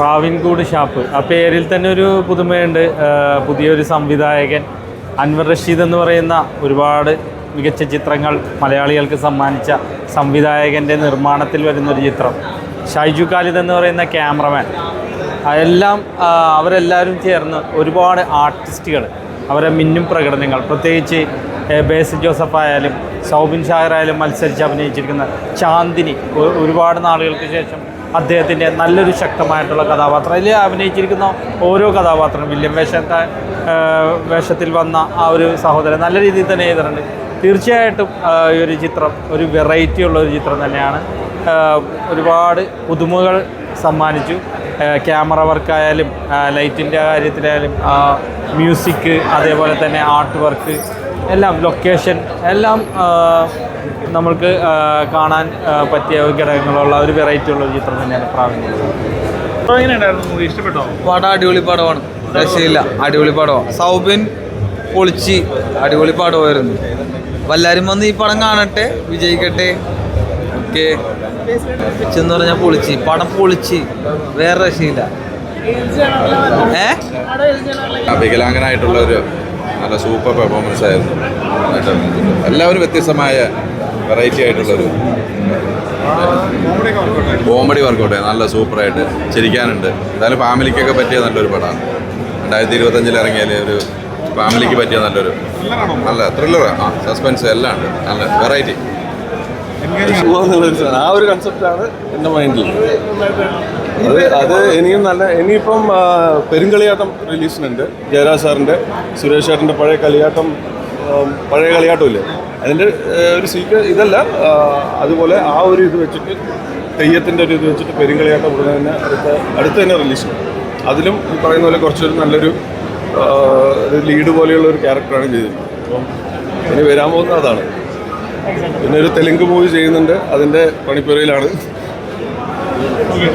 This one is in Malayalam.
പ്രാവിൻകൂട് ഷാപ്പ്, ആ പേരിൽ തന്നെ ഒരു പുതുമയുണ്ട്. പുതിയൊരു സംവിധായകൻ അൻവർ റഷീദ് എന്ന് പറയുന്ന ഒരുപാട് മികച്ച ചിത്രങ്ങൾ മലയാളികൾക്ക് സമ്മാനിച്ച സംവിധായകൻ്റെ നിർമ്മാണത്തിൽ വരുന്നൊരു ചിത്രം. ഷൈജു ഖാലിദ് എന്ന് പറയുന്ന ക്യാമറമാൻ, എല്ലാം അവരെല്ലാവരും ചേർന്ന് ഒരുപാട് ആർട്ടിസ്റ്റുകൾ, അവരെ മിന്നും പ്രകടനങ്ങൾ, പ്രത്യേകിച്ച് ബേസിൽ ജോസഫ് ആയാലും സൗബിൻ ഷാഹിർ ആയാലും മത്സരിച്ച് അഭിനയിച്ചിരിക്കുന്ന ചാന്ദിനി, ഒരുപാട് നാളുകൾക്ക് ശേഷം അദ്ദേഹത്തിൻ്റെ നല്ലൊരു ശക്തമായിട്ടുള്ള കഥാപാത്രം. അതിൽ അഭിനയിച്ചിരിക്കുന്ന ഓരോ കഥാപാത്രം, വില്യം വേഷത്തിൽ വന്ന ആ ഒരു സഹോദരൻ നല്ല രീതിയിൽ തന്നെ ചെയ്തിട്ടുണ്ട്. തീർച്ചയായിട്ടും ഈ ഒരു ചിത്രം ഒരു വെറൈറ്റി ഉള്ള ഒരു ചിത്രം തന്നെയാണ്. ഒരുപാട് പുതുമകൾ സമ്മാനിച്ചു. ക്യാമറ വർക്കായാലും ലൈറ്റിൻ്റെ കാര്യത്തിലായാലും മ്യൂസിക്, അതേപോലെ തന്നെ ആർട്ട് വർക്ക്, എല്ലാം ലൊക്കേഷൻ എല്ലാം നമ്മൾക്ക് കാണാൻ പറ്റിയ ഘടകങ്ങളുള്ള ഒരു വെറൈറ്റി ഉള്ള ഒരു ചിത്രം തന്നെയാണ് പ്രാവീണ്യം. ഇഷ്ടപ്പെട്ടോ? പടം അടിപൊളി പടമാണ്, രക്ഷയില്ല, അടിപൊളി പടമാണ്. സൗബിൻ പൊളിച്ച് അടിപൊളി പടമായിരുന്നു. എല്ലാവരും വന്ന് ഈ പടം കാണട്ടെ, വിജയിക്കട്ടെ. ഓക്കെ എന്ന് പറഞ്ഞാൽ പൊളിച്ച്, പടം പൊളിച്ച്, വേറെ രക്ഷയില്ല. വികലാംഗനായിട്ടുള്ള ഒരു നല്ല സൂപ്പർ പെർഫോമൻസ് ആയിരുന്നു. എല്ലാവരും വ്യത്യസ്തമായ വെറൈറ്റി ആയിട്ടുള്ളൊരു കോമഡി വർക്കൗട്ട്, നല്ല സൂപ്പറായിട്ട് ചിരിക്കാനുണ്ട്. എന്തായാലും ഫാമിലിക്കൊക്കെ പറ്റിയ നല്ലൊരു പടമാണ്. 2025 ഇറങ്ങിയാൽ ഒരു ഫാമിലിക്ക് പറ്റിയ നല്ലൊരു നല്ല ത്രില്ലറാണ്. സസ്പെൻസ് എല്ലാം ഉണ്ട്, നല്ല വെറൈറ്റി. ആ ഒരു കൺസെപ്റ്റാണ് എൻ്റെ മൈൻഡിൽ. അത് ഇനിയിപ്പം പെരുങ്കളിയാട്ടം റിലീസിനുണ്ട്. ജയരാജ് സാറിൻ്റെ, സുരേഷ് ചേട്ടൻ്റെ പഴയ കളിയാട്ടമില്ലേ, അതിൻ്റെ ഒരു ഇതല്ല. അതുപോലെ ആ ഒരു ഇത് വെച്ചിട്ട്, തെയ്യത്തിൻ്റെ ഒരു ഇത് വെച്ചിട്ട് പെരുങ്കളിയാട്ടം ഉടനെ തന്നെ അടുത്ത് തന്നെ റിലീസ് ചെയ്യും. അതിലും ഈ പറയുന്ന പോലെ കുറച്ചൊരു നല്ലൊരു ലീഡ് പോലെയുള്ള ഒരു ക്യാരക്ടറാണ് ചെയ്തിരിക്കുന്നത്. അപ്പം ഇനി വരാൻ പോകുന്നത് അതാണ്. പിന്നെ ഒരു തെലുങ്ക് മൂവി ചെയ്യുന്നുണ്ട്, അതിൻ്റെ പണിപ്പുരയിലാണ്. Thank you.